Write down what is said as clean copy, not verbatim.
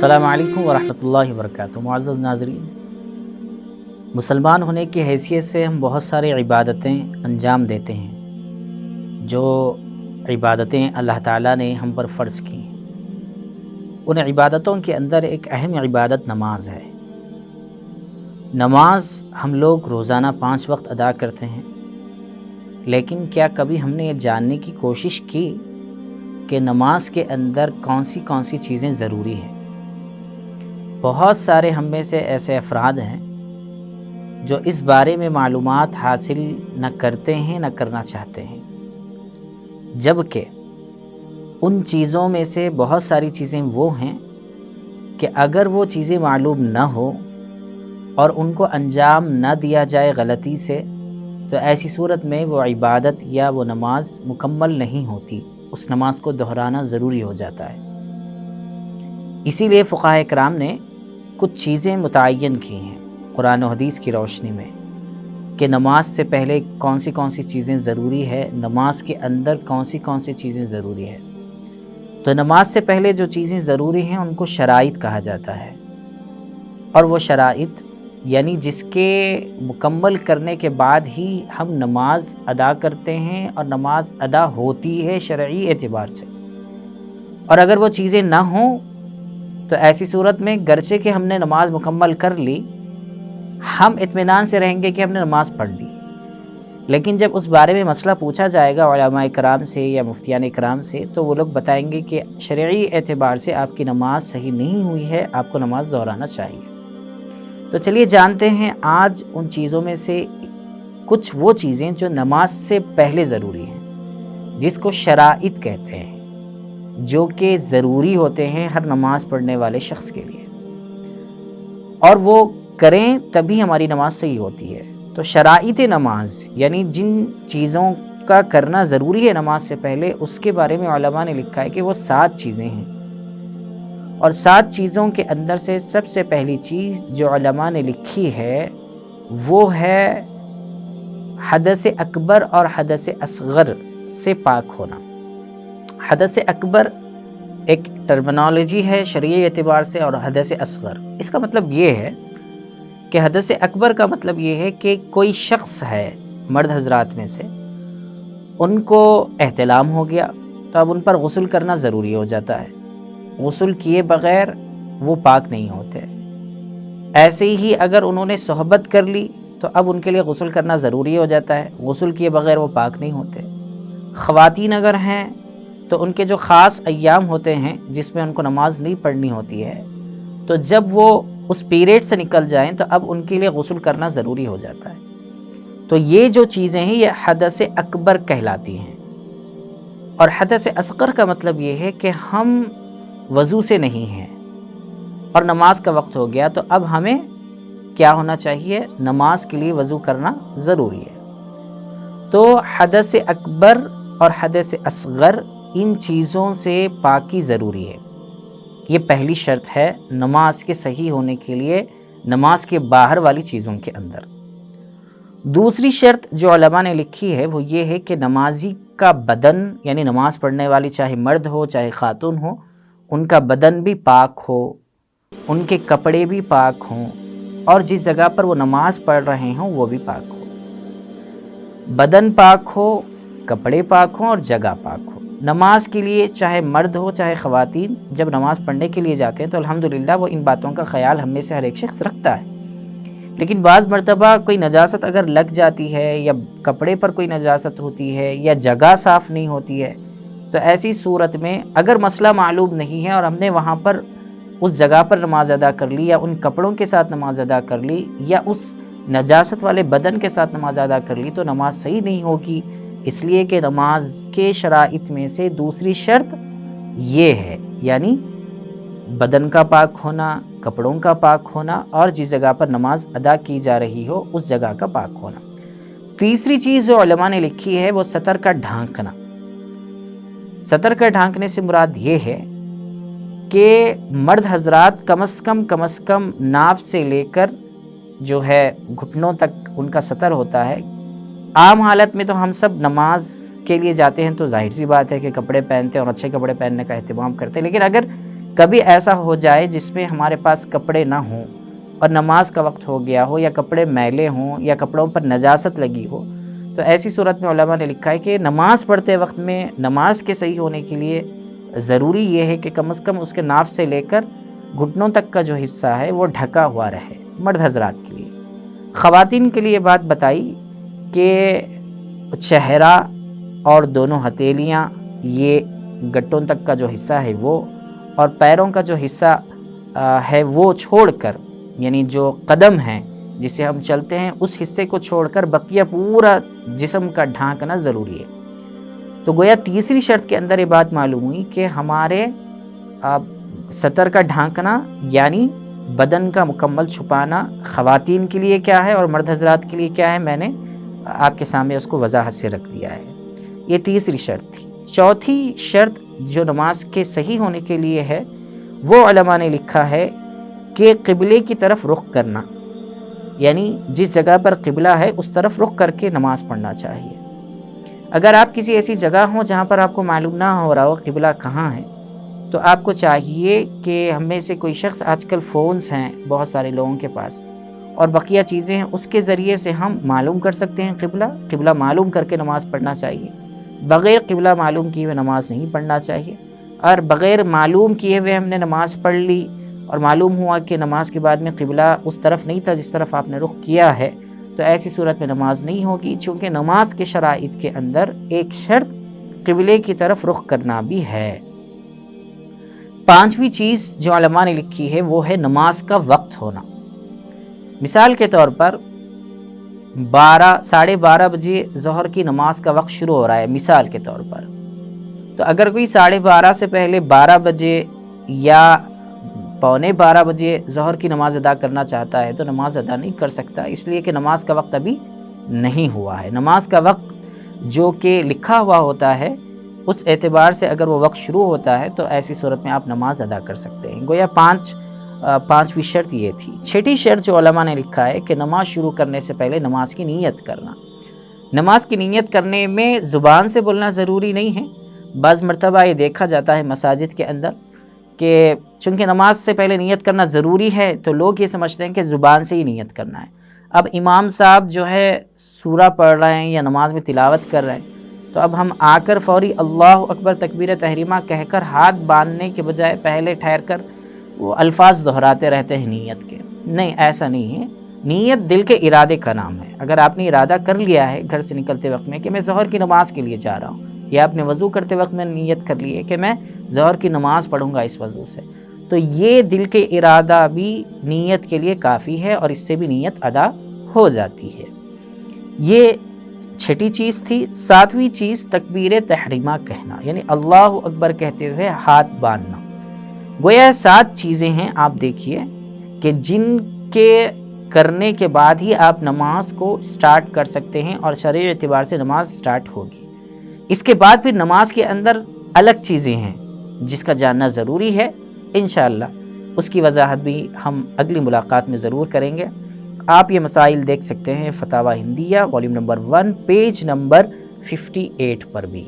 السلام علیکم ورحمۃ اللہ وبرکاتہ۔ معزز ناظرین، مسلمان ہونے کی حیثیت سے ہم بہت سارے عبادتیں انجام دیتے ہیں، جو عبادتیں اللہ تعالیٰ نے ہم پر فرض کی ہیں۔ ان عبادتوں کے اندر ایک اہم عبادت نماز ہے۔ نماز ہم لوگ روزانہ 5 وقت ادا کرتے ہیں، لیکن کیا کبھی ہم نے یہ جاننے کی کوشش کی کہ نماز کے اندر کون سی چیزیں ضروری ہیں؟ بہت سارے ہم میں سے ایسے افراد ہیں جو اس بارے میں معلومات حاصل نہ کرتے ہیں نہ کرنا چاہتے ہیں، جبکہ ان چیزوں میں سے بہت ساری چیزیں وہ ہیں کہ اگر وہ چیزیں معلوم نہ ہو اور ان کو انجام نہ دیا جائے غلطی سے، تو ایسی صورت میں وہ عبادت یا وہ نماز مکمل نہیں ہوتی، اس نماز کو دہرانا ضروری ہو جاتا ہے۔ اسی لیے فقہاء کرام نے کچھ چیزیں متعین کی ہیں قرآن و حدیث کی روشنی میں کہ نماز سے پہلے کون سی چیزیں ضروری ہے، نماز کے اندر کون سی چیزیں ضروری ہے۔ تو نماز سے پہلے جو چیزیں ضروری ہیں ان کو شرائط کہا جاتا ہے، اور وہ شرائط یعنی جس کے مکمل کرنے کے بعد ہی ہم نماز ادا کرتے ہیں اور نماز ادا ہوتی ہے شرعی اعتبار سے۔ اور اگر وہ چیزیں نہ ہوں تو ایسی صورت میں گرچہ کہ ہم نے نماز مکمل کر لی، ہم اطمینان سے رہیں گے کہ ہم نے نماز پڑھ لی، لیکن جب اس بارے میں مسئلہ پوچھا جائے گا علماء کرام سے یا مفتیان کرام سے، تو وہ لوگ بتائیں گے کہ شرعی اعتبار سے آپ کی نماز صحیح نہیں ہوئی ہے، آپ کو نماز دہرانا چاہیے۔ تو چلیے جانتے ہیں آج ان چیزوں میں سے کچھ وہ چیزیں جو نماز سے پہلے ضروری ہیں، جس کو شرائط کہتے ہیں، جو کہ ضروری ہوتے ہیں ہر نماز پڑھنے والے شخص کے لیے، اور وہ کریں تبھی ہماری نماز صحیح ہوتی ہے۔ تو شرائط نماز یعنی جن چیزوں کا کرنا ضروری ہے نماز سے پہلے، اس کے بارے میں علماء نے لکھا ہے کہ وہ 7 چیزیں ہیں، اور 7 چیزوں کے اندر سے سب سے پہلی چیز جو علماء نے لکھی ہے وہ ہے حدث اکبر اور حدث اصغر سے پاک ہونا۔ حدث اکبر ایک ٹرمینالوجی ہے شرعی اعتبار سے، اور حدث اصغر اس کا مطلب یہ ہے کہ حدث اکبر کا مطلب یہ ہے کہ کوئی شخص ہے مرد حضرات میں سے، ان کو احتلام ہو گیا تو اب ان پر غسل کرنا ضروری ہو جاتا ہے، غسل کیے بغیر وہ پاک نہیں ہوتے۔ ایسے ہی اگر انہوں نے صحبت کر لی تو اب ان کے لیے غسل کرنا ضروری ہو جاتا ہے، غسل کیے بغیر وہ پاک نہیں ہوتے۔ خواتین اگر ہیں تو ان کے جو خاص ایام ہوتے ہیں جس میں ان کو نماز نہیں پڑھنی ہوتی ہے، تو جب وہ اس پیریڈ سے نکل جائیں تو اب ان کے لیے غسل کرنا ضروری ہو جاتا ہے۔ تو یہ جو چیزیں ہیں یہ حدث اکبر کہلاتی ہیں۔ اور حدث اصغر کا مطلب یہ ہے کہ ہم وضو سے نہیں ہیں اور نماز کا وقت ہو گیا، تو اب ہمیں کیا ہونا چاہیے؟ نماز کے لیے وضو کرنا ضروری ہے۔ تو حدث اکبر اور حدث اصغر ان چیزوں سے پاکی ضروری ہے، یہ پہلی شرط ہے نماز کے صحیح ہونے کے لیے نماز کے باہر والی چیزوں کے اندر۔ دوسری شرط جو علماء نے لکھی ہے وہ یہ ہے کہ نمازی کا بدن، یعنی نماز پڑھنے والی چاہے مرد ہو چاہے خاتون ہو، ان کا بدن بھی پاک ہو، ان کے کپڑے بھی پاک ہوں، اور جس جگہ پر وہ نماز پڑھ رہے ہوں وہ بھی پاک ہو۔ بدن پاک ہو، کپڑے پاک ہوں اور جگہ پاک ہو۔ نماز کے لیے چاہے مرد ہو چاہے خواتین جب نماز پڑھنے کے لیے جاتے ہیں تو الحمدللہ وہ ان باتوں کا خیال ہم میں سے ہر ایک شخص رکھتا ہے، لیکن بعض مرتبہ کوئی نجاست اگر لگ جاتی ہے یا کپڑے پر کوئی نجاست ہوتی ہے یا جگہ صاف نہیں ہوتی ہے، تو ایسی صورت میں اگر مسئلہ معلوم نہیں ہے اور ہم نے وہاں پر اس جگہ پر نماز ادا کر لی یا ان کپڑوں کے ساتھ نماز ادا کر لی یا اس نجاست والے بدن کے ساتھ نماز ادا کر لی، تو نماز صحیح نہیں ہوگی، اس لیے کہ نماز کے شرائط میں سے دوسری شرط یہ ہے، یعنی بدن کا پاک ہونا، کپڑوں کا پاک ہونا، اور جس جگہ پر نماز ادا کی جا رہی ہو اس جگہ کا پاک ہونا۔ تیسری چیز جو علماء نے لکھی ہے وہ سطر کا ڈھانکنا۔ سطر کا ڈھانکنے سے مراد یہ ہے کہ مرد حضرات کم از کم ناف سے لے کر جو ہے گھٹنوں تک ان کا سطر ہوتا ہے۔ عام حالت میں تو ہم سب نماز کے لیے جاتے ہیں تو ظاہر سی بات ہے کہ کپڑے پہنتے ہیں اور اچھے کپڑے پہننے کا اہتمام کرتے ہیں، لیکن اگر کبھی ایسا ہو جائے جس میں ہمارے پاس کپڑے نہ ہوں اور نماز کا وقت ہو گیا ہو، یا کپڑے میلے ہوں، یا کپڑوں پر نجاست لگی ہو، تو ایسی صورت میں علماء نے لکھا ہے کہ نماز پڑھتے وقت میں نماز کے صحیح ہونے کے لیے ضروری یہ ہے کہ کم از کم اس کے ناف سے لے کر گھٹنوں تک کا جو حصہ ہے وہ ڈھکا ہوا رہے، مرد حضرات کے لیے۔ خواتین کے لیے بات بتائی کہ چہرہ اور دونوں ہتھیلیاں، یہ گٹوں تک کا جو حصہ ہے وہ، اور پیروں کا جو حصہ ہے وہ چھوڑ کر، یعنی جو قدم ہیں جسے ہم چلتے ہیں اس حصے کو چھوڑ کر بقیہ پورا جسم کا ڈھانکنا ضروری ہے۔ تو گویا تیسری شرط کے اندر یہ بات معلوم ہوئی کہ ہمارے سطر کا ڈھانکنا یعنی بدن کا مکمل چھپانا خواتین کے لیے کیا ہے اور مرد حضرات کے لیے کیا ہے، میں نے آپ کے سامنے اس کو وضاحت سے رکھ دیا ہے۔ یہ تیسری شرط تھی۔ چوتھی شرط جو نماز کے صحیح ہونے کے لیے ہے، وہ علماء نے لکھا ہے کہ قبلے کی طرف رخ کرنا، یعنی جس جگہ پر قبلہ ہے اس طرف رخ کر کے نماز پڑھنا چاہیے۔ اگر آپ کسی ایسی جگہ ہوں جہاں پر آپ کو معلوم نہ ہو رہا ہو قبلہ کہاں ہے، تو آپ کو چاہیے کہ ہم میں سے کوئی شخص، آج کل فونز ہیں بہت سارے لوگوں کے پاس اور بقیہ چیزیں ہیں، اس کے ذریعے سے ہم معلوم کر سکتے ہیں قبلہ معلوم کر کے نماز پڑھنا چاہیے۔ بغیر قبلہ معلوم کیے ہوئے نماز نہیں پڑھنا چاہیے، اور بغیر معلوم کیے ہوئے ہم نے نماز پڑھ لی اور معلوم ہوا کہ نماز کے بعد میں قبلہ اس طرف نہیں تھا جس طرف آپ نے رخ کیا ہے، تو ایسی صورت میں نماز نہیں ہوگی، چونکہ نماز کے شرائط کے اندر ایک شرط قبلے کی طرف رخ کرنا بھی ہے۔ پانچویں چیز جو علماء نے لکھی ہے وہ ہے نماز کا وقت ہونا۔ مثال کے طور پر 12:30 بجے ظہر کی نماز کا وقت شروع ہو رہا ہے، مثال کے طور پر، تو اگر کوئی 12:30 سے پہلے 12 بجے یا 11:45 بجے ظہر کی نماز ادا کرنا چاہتا ہے تو نماز ادا نہیں کر سکتا، اس لیے کہ نماز کا وقت ابھی نہیں ہوا ہے۔ نماز کا وقت جو کہ لکھا ہوا ہوتا ہے اس اعتبار سے اگر وہ وقت شروع ہوتا ہے تو ایسی صورت میں آپ نماز ادا کر سکتے ہیں۔ گویا پانچویں شرط یہ تھی۔ چھٹی شرط جو علماء نے لکھا ہے کہ نماز شروع کرنے سے پہلے نماز کی نیت کرنا۔ نماز کی نیت کرنے میں زبان سے بولنا ضروری نہیں ہے۔ بعض مرتبہ یہ دیکھا جاتا ہے مساجد کے اندر کہ چونکہ نماز سے پہلے نیت کرنا ضروری ہے تو لوگ یہ سمجھتے ہیں کہ زبان سے ہی نیت کرنا ہے۔ اب امام صاحب جو ہے سورہ پڑھ رہے ہیں یا نماز میں تلاوت کر رہے ہیں، تو اب ہم آ کر فوری اللہ اکبر تکبیر تحریمہ کہہ کر ہاتھ باندھنے کے بجائے پہلے ٹھہر کر وہ الفاظ دہراتے رہتے ہیں نیت کے۔ نہیں، ایسا نہیں ہے۔ نیت دل کے ارادے کا نام ہے۔ اگر آپ نے ارادہ کر لیا ہے گھر سے نکلتے وقت میں کہ میں ظہر کی نماز کے لیے جا رہا ہوں، یا آپ نے وضو کرتے وقت میں نیت کر لی ہے کہ میں ظہر کی نماز پڑھوں گا اس وضو سے، تو یہ دل کے ارادہ بھی نیت کے لیے کافی ہے اور اس سے بھی نیت ادا ہو جاتی ہے۔ یہ چھٹی چیز تھی۔ ساتویں چیز تکبیر تحریمہ کہنا، یعنی اللہ اکبر کہتے ہوئے ہاتھ باندھنا۔ گویا 7 چیزیں ہیں، آپ دیکھیے کہ جن کے کرنے کے بعد ہی آپ نماز کو سٹارٹ کر سکتے ہیں اور شرعی اعتبار سے نماز سٹارٹ ہوگی۔ اس کے بعد پھر نماز کے اندر الگ چیزیں ہیں جس کا جاننا ضروری ہے، انشاءاللہ اس کی وضاحت بھی ہم اگلی ملاقات میں ضرور کریں گے۔ آپ یہ مسائل دیکھ سکتے ہیں فتاوی ہندیہ والیوم نمبر 1 پیج نمبر 58 پر بھی۔